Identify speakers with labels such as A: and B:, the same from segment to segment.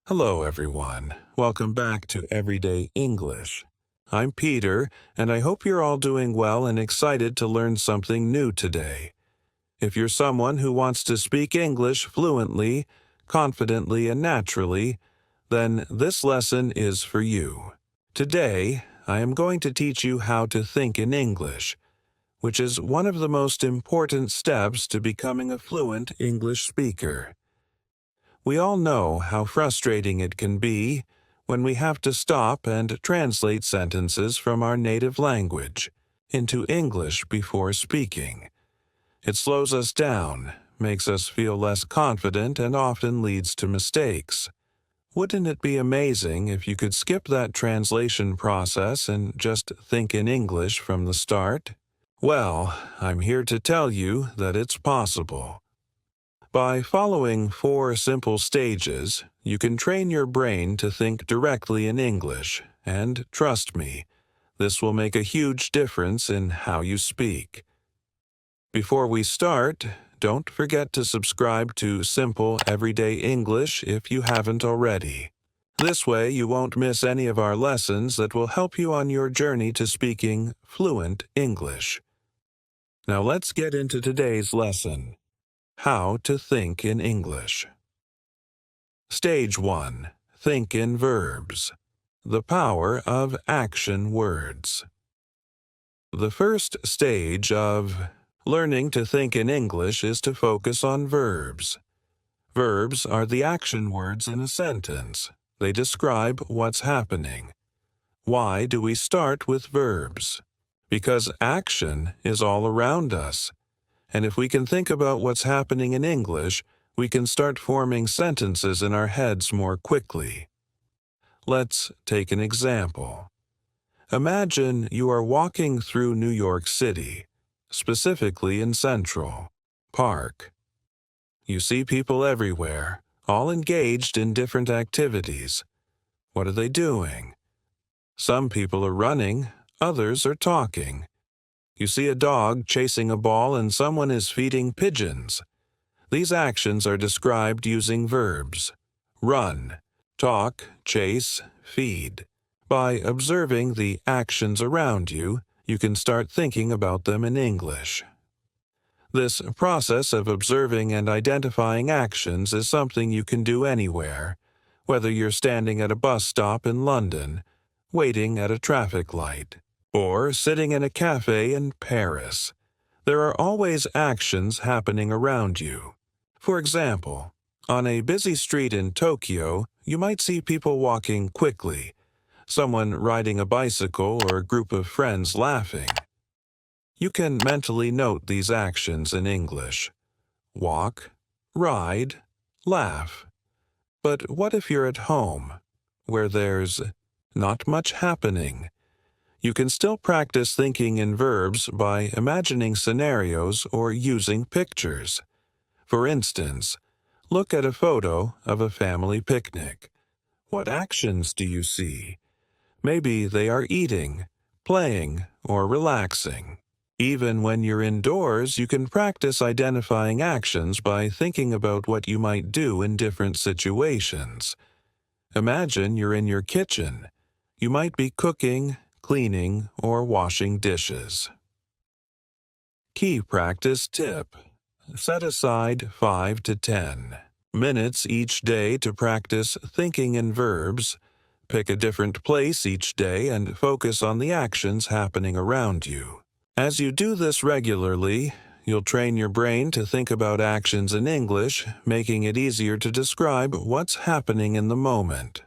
A: Hello, everyone. Welcome back to Everyday English. I'm Peter, and I hope you're all doing well and excited to learn something new today. If you're someone who wants to speak English fluently, confidently, and naturally, then this lesson is for you. Today, I am going to teach you how to think in English, which is one of the most important steps to becoming a fluent English speaker. We all know how frustrating it can be when we have to stop and translate sentences from our native language into English before speaking. It slows us down, makes us feel less confident, and often leads to mistakes. Wouldn't it be amazing if you could skip that translation process and just think in English from the start? Well, I'm here to tell you that it's possible. By following 4 simple stages, you can train your brain to think directly in English, and trust me, this will make a huge difference in how you speak. Before we start, don't forget to subscribe to Simple Everyday English if you haven't already. This way you won't miss any of our lessons that will help you on your journey to speaking fluent English. Now let's get into today's lesson. How to think in English. Stage 1. Think in verbs. The power of action words. The first stage of learning to think in English is to focus on verbs. Verbs are the action words in a sentence. They describe what's happening. Why do we start with verbs? Because action is all around us. And if we can think about what's happening in English, we can start forming sentences in our heads more quickly. Let's take an example. Imagine you are walking through New York City, specifically in Central Park. You see people everywhere, all engaged in different activities. What are they doing? Some people are running, others are talking. You see a dog chasing a ball and someone is feeding pigeons. These actions are described using verbs: run, talk, chase, feed. By observing the actions around you, you can start thinking about them in English. This process of observing and identifying actions is something you can do anywhere, whether you're standing at a bus stop in London, waiting at a traffic light, or sitting in a cafe in Paris. There are always actions happening around you. For example, on a busy street in Tokyo, you might see people walking quickly, someone riding a bicycle, or a group of friends laughing. You can mentally note these actions in English: walk, ride, laugh. But what if you're at home, where there's not much happening? You can still practice thinking in verbs by imagining scenarios or using pictures. For instance, look at a photo of a family picnic. What actions do you see? Maybe they are eating, playing, or relaxing. Even when you're indoors, you can practice identifying actions by thinking about what you might do in different situations. Imagine you're in your kitchen. You might be cooking, cleaning, or washing dishes. Key practice tip: set aside 5 to 10 minutes each day to practice thinking in verbs. Pick a different place each day and focus on the actions happening around you. As you do this regularly, you'll train your brain to think about actions in English, making it easier to describe what's happening in the moment.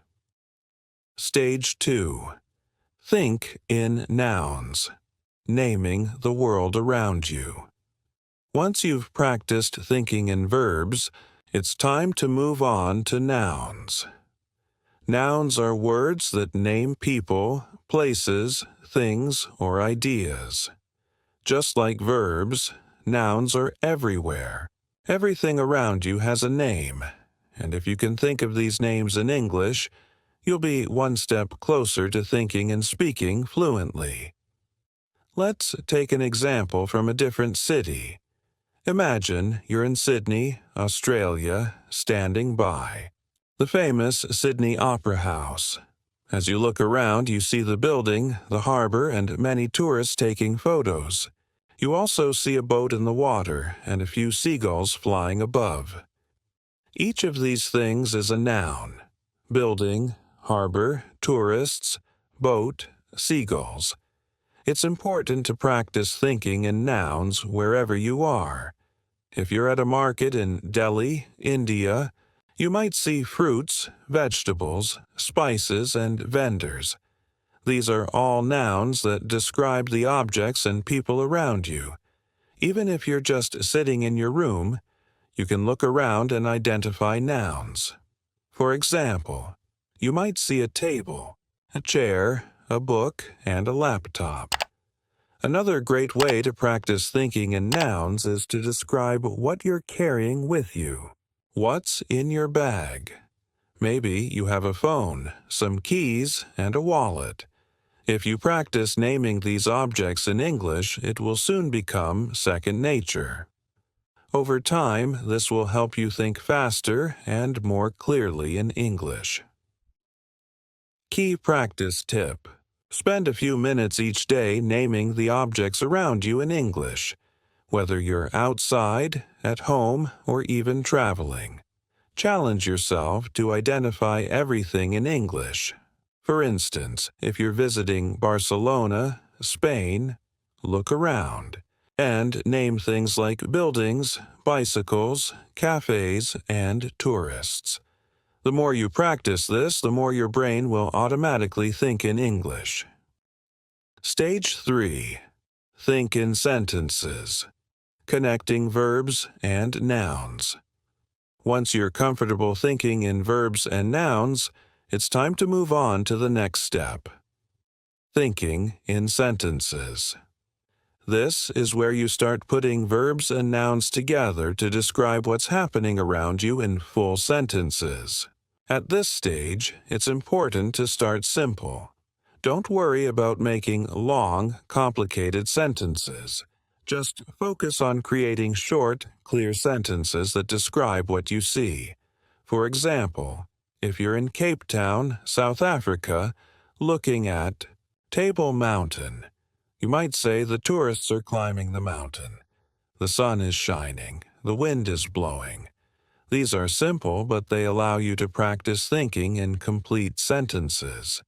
A: Stage 2. Think in nouns. Naming the world around you. Once you've practiced thinking in verbs, it's time to move on to nouns. Nouns are words that name people, places, things, or ideas. Just like verbs, nouns are everywhere. Everything around you has a name, and if you can think of these names in English, you'll be one step closer to thinking and speaking fluently. Let's take an example from a different city. Imagine you're in Sydney, Australia, standing by. The famous Sydney Opera House. As you look around, you see the building, the harbor, and many tourists taking photos. You also see a boat in the water and a few seagulls flying above. Each of these things is a noun. Building, harbor, tourists, boat, seagulls. It's important to practice thinking in nouns wherever you are. If you're at a market in Delhi, India, you might see fruits, vegetables, spices, and vendors. These are all nouns that describe the objects and people around you. Even if you're just sitting in your room, you can look around and identify nouns. For example, you might see a table, a chair, a book, and a laptop. Another great way to practice thinking in nouns is to describe what you're carrying with you. What's in your bag? Maybe you have a phone, some keys, and a wallet. If you practice naming these objects in English, it will soon become second nature. Over time, this will help you think faster and more clearly in English. Key practice tip. Spend a few minutes each day naming the objects around you in English, whether you're outside, at home, or even traveling. Challenge yourself to identify everything in English. For instance, if you're visiting Barcelona, Spain, look around and name things like buildings, bicycles, cafes, and tourists. The more you practice this, the more your brain will automatically think in English. Stage 3. Think in sentences. Connecting verbs and nouns. Once you're comfortable thinking in verbs and nouns, it's time to move on to the next step. Thinking in sentences. This is where you start putting verbs and nouns together to describe what's happening around you in full sentences. At this stage, it's important to start simple. Don't worry about making long, complicated sentences. Just focus on creating short, clear sentences that describe what you see. For example, if you're in Cape Town, South Africa, looking at Table Mountain, you might say the tourists are climbing the mountain. The sun is shining. The wind is blowing. These are simple, but they allow you to practice thinking in complete sentences.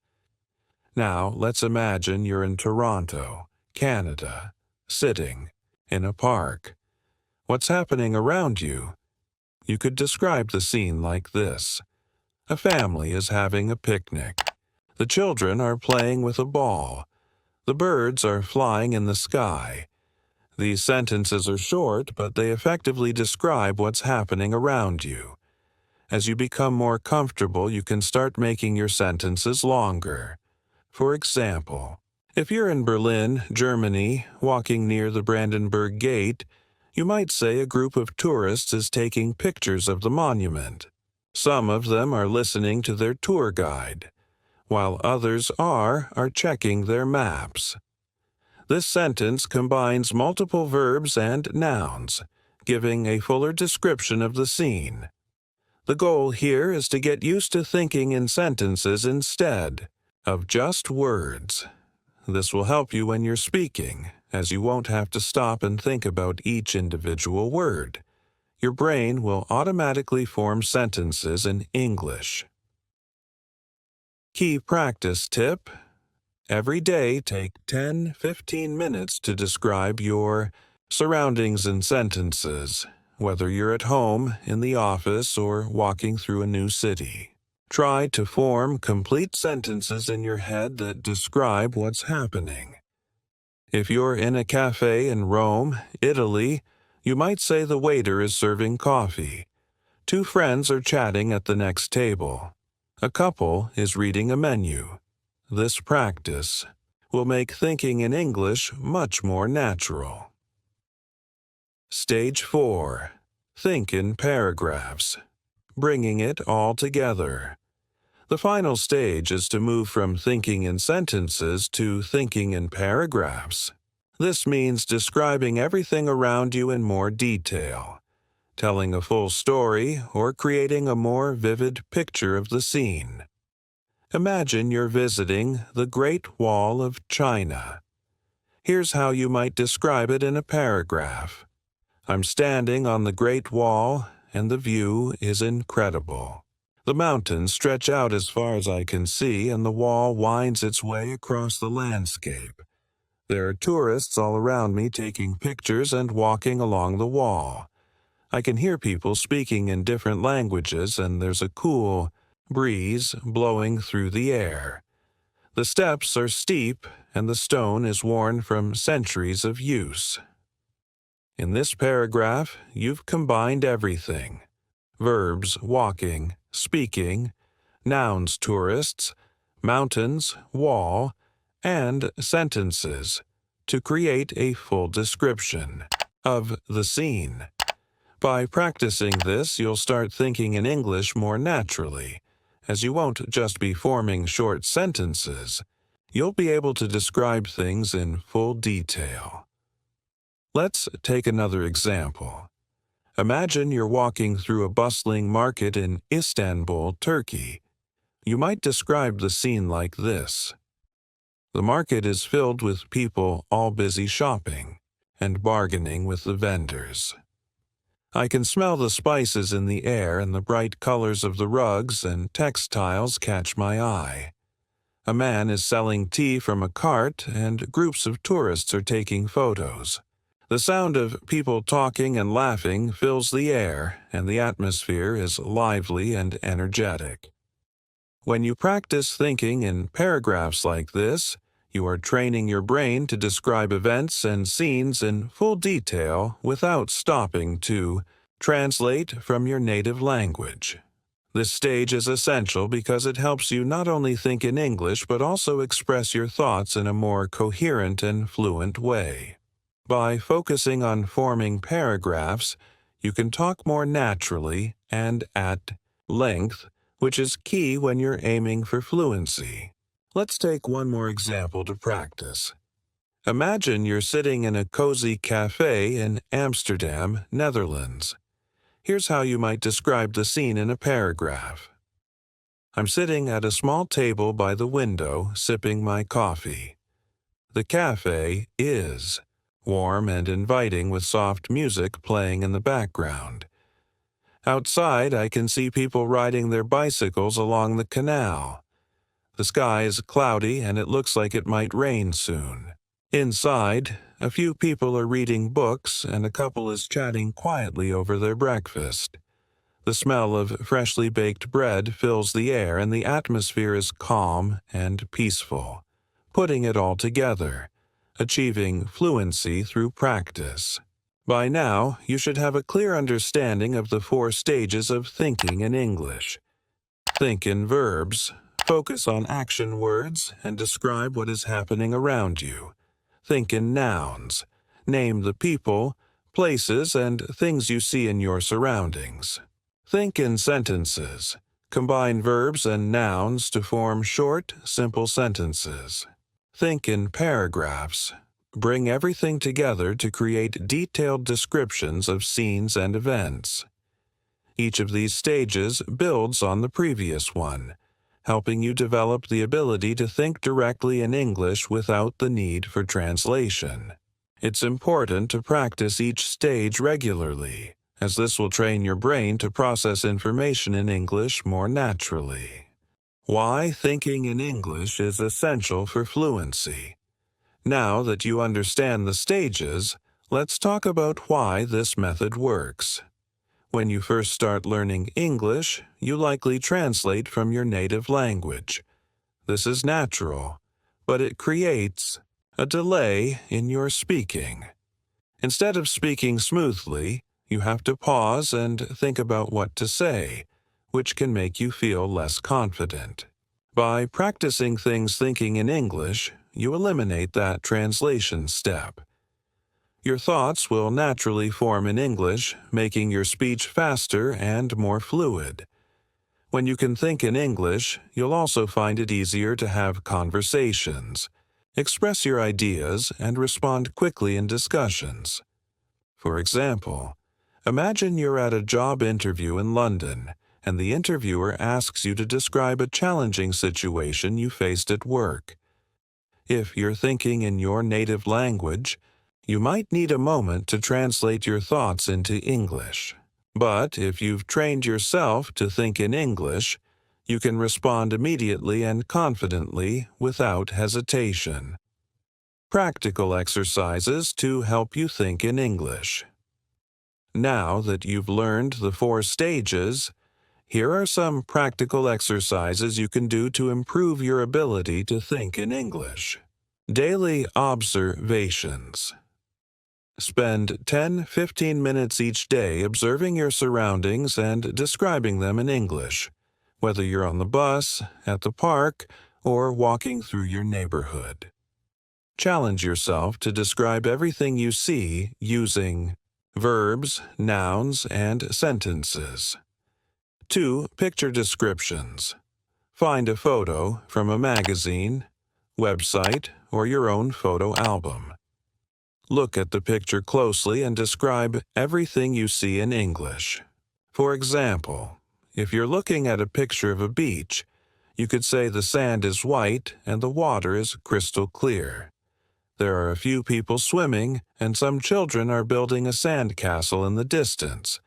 A: Now, let's imagine you're in Toronto, Canada, sitting in a park. What's happening around you? You could describe the scene like this. A family is having a picnic. The children are playing with a ball. The birds are flying in the sky. These sentences are short, but they effectively describe what's happening around you. As you become more comfortable, you can start making your sentences longer. For example, if you're in Berlin, Germany, walking near the Brandenburg Gate, you might say a group of tourists is taking pictures of the monument. Some of them are listening to their tour guide, while others are checking their maps. This sentence combines multiple verbs and nouns, giving a fuller description of the scene. The goal here is to get used to thinking in sentences instead of just words. This will help you when you're speaking, as you won't have to stop and think about each individual word. Your brain will automatically form sentences in English. Key practice tip. Every day, take 10-15 minutes to describe your surroundings in sentences, whether you're at home, in the office, or walking through a new city. Try to form complete sentences in your head that describe what's happening. If you're in a cafe in Rome, Italy, you might say the waiter is serving coffee. Two friends are chatting at the next table. A couple is reading a menu. This practice will make thinking in English much more natural. Stage 4. Think in paragraphs. Bringing it all together. The final stage is to move from thinking in sentences to thinking in paragraphs. This means describing everything around you in more detail. telling a full story, or creating a more vivid picture of the scene. Imagine you're visiting the Great Wall of China. Here's how you might describe it in a paragraph. I'm standing on the Great Wall, and the view is incredible. The mountains stretch out as far as I can see, and the wall winds its way across the landscape. There are tourists all around me taking pictures and walking along the wall. I can hear people speaking in different languages, and there's a cool breeze blowing through the air. The steps are steep, and the stone is worn from centuries of use. In this paragraph, you've combined everything: verbs walking, speaking, nouns tourists, mountains, wall, and sentences to create a full description of the scene. By practicing this, you'll start thinking in English more naturally, as you won't just be forming short sentences. You'll be able to describe things in full detail. Let's take another example. Imagine you're walking through a bustling market in Istanbul, Turkey. You might describe the scene like this. The market is filled with people all busy shopping and bargaining with the vendors. I can smell the spices in the air, and the bright colors of the rugs and textiles catch my eye. A man is selling tea from a cart, and groups of tourists are taking photos. The sound of people talking and laughing fills the air, and the atmosphere is lively and energetic. When you practice thinking in paragraphs like this, you are training your brain to describe events and scenes in full detail without stopping to translate from your native language. This stage is essential because it helps you not only think in English but also express your thoughts in a more coherent and fluent way. By focusing on forming paragraphs, you can talk more naturally and at length, which is key when you're aiming for fluency. Let's take one more example to practice. Imagine you're sitting in a cozy cafe in Amsterdam, Netherlands. Here's how you might describe the scene in a paragraph. I'm sitting at a small table by the window, sipping my coffee. The cafe is warm and inviting with soft music playing in the background. Outside, I can see people riding their bicycles along the canal. The sky is cloudy and it looks like it might rain soon. Inside, a few people are reading books and a couple is chatting quietly over their breakfast. The smell of freshly baked bread fills the air and the atmosphere is calm and peaceful. Putting it all together, achieving fluency through practice. By now, you should have a clear understanding of the 4 stages of thinking in English. Think in verbs. Focus on action words and describe what is happening around you. Think in nouns. Name the people, places, and things you see in your surroundings. Think in sentences. Combine verbs and nouns to form short, simple sentences. Think in paragraphs. Bring everything together to create detailed descriptions of scenes and events. Each of these stages builds on the previous one, helping you develop the ability to think directly in English without the need for translation. It's important to practice each stage regularly, as this will train your brain to process information in English more naturally. Why thinking in English is essential for fluency. Now that you understand the stages, let's talk about why this method works. When you first start learning English, you likely translate from your native language. This is natural, but it creates a delay in your speaking. Instead of speaking smoothly, you have to pause and think about what to say, which can make you feel less confident. By practicing things thinking in English, you eliminate that translation step. Your thoughts will naturally form in English, making your speech faster and more fluid. When you can think in English, you'll also find it easier to have conversations, express your ideas, and respond quickly in discussions. For example, Imagine you're at a job interview in London, and the interviewer asks you to describe a challenging situation you faced at work. If you're thinking in your native language, you might need a moment to translate your thoughts into English. But if you've trained yourself to think in English, you can respond immediately and confidently without hesitation. Practical exercises to help you think in English. Now that you've learned the 4 stages, here are some practical exercises you can do to improve your ability to think in English. Daily observations. Spend 10-15 minutes each day observing your surroundings and describing them in English, whether you're on the bus, at the park, or walking through your neighborhood. Challenge yourself to describe everything you see using verbs, nouns, and sentences. 2. Picture descriptions. Find a photo from a magazine, website, or your own photo album. Look at the picture closely and describe everything you see in English. For example, if you're looking at a picture of a beach, you could say the sand is white and the water is crystal clear. There are a few people swimming, and some children are building a sand castle in the distance.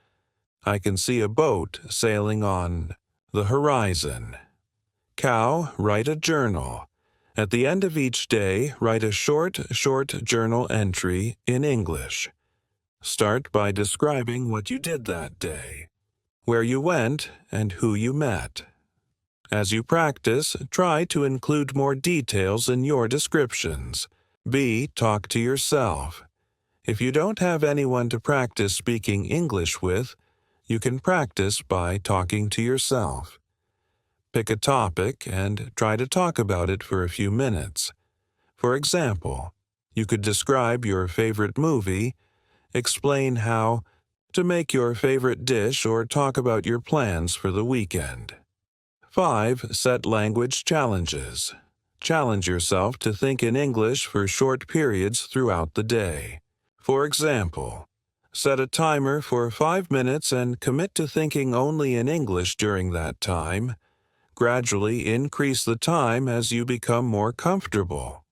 A: I can see a boat sailing on the horizon. Cow, write a journal. At the end of each day, write a short journal entry in English. Start by describing what you did that day, where you went, and who you met. As you practice, try to include more details in your descriptions. B. Talk to yourself. If you don't have anyone to practice speaking English with, you can practice by talking to yourself. Pick a topic and try to talk about it for a few minutes. For example, you could describe your favorite movie, explain how to make your favorite dish, or talk about your plans for the weekend. 5. Set language challenges. Challenge yourself to think in English for short periods throughout the day. For example, set a timer for 5 minutes and commit to thinking only in English during that time. Gradually increase the time as you become more comfortable.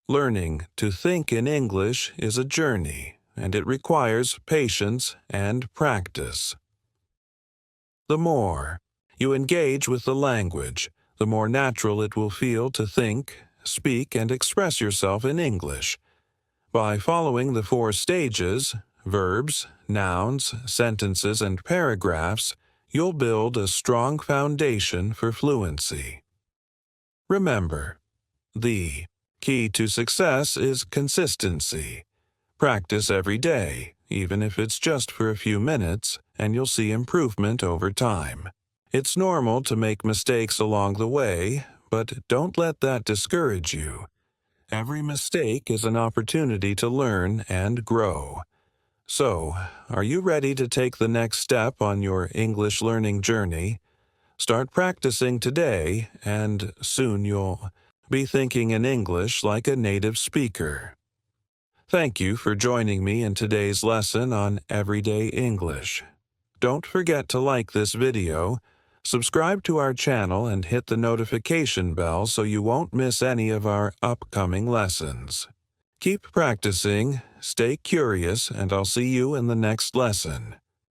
A: Learning to think in English is a journey, and it requires patience and practice. The more you engage with the language, the more natural it will feel to think, speak, and express yourself in English. By following the 4 stages, verbs, nouns, sentences, and paragraphs, you'll build a strong foundation for fluency. Remember, the key to success is consistency. Practice every day, even if it's just for a few minutes, and you'll see improvement over time. It's normal to make mistakes along the way, but don't let that discourage you. Every mistake is an opportunity to learn and grow. So, are you ready to take the next step on your English learning journey? Start practicing today, and soon you'll be thinking in English like a native speaker. Thank you for joining me in today's lesson on Everyday English. Don't forget to like this video, subscribe to our channel, and hit the notification bell so you won't miss any of our upcoming lessons. Keep practicing, stay curious, and I'll see you in the next lesson.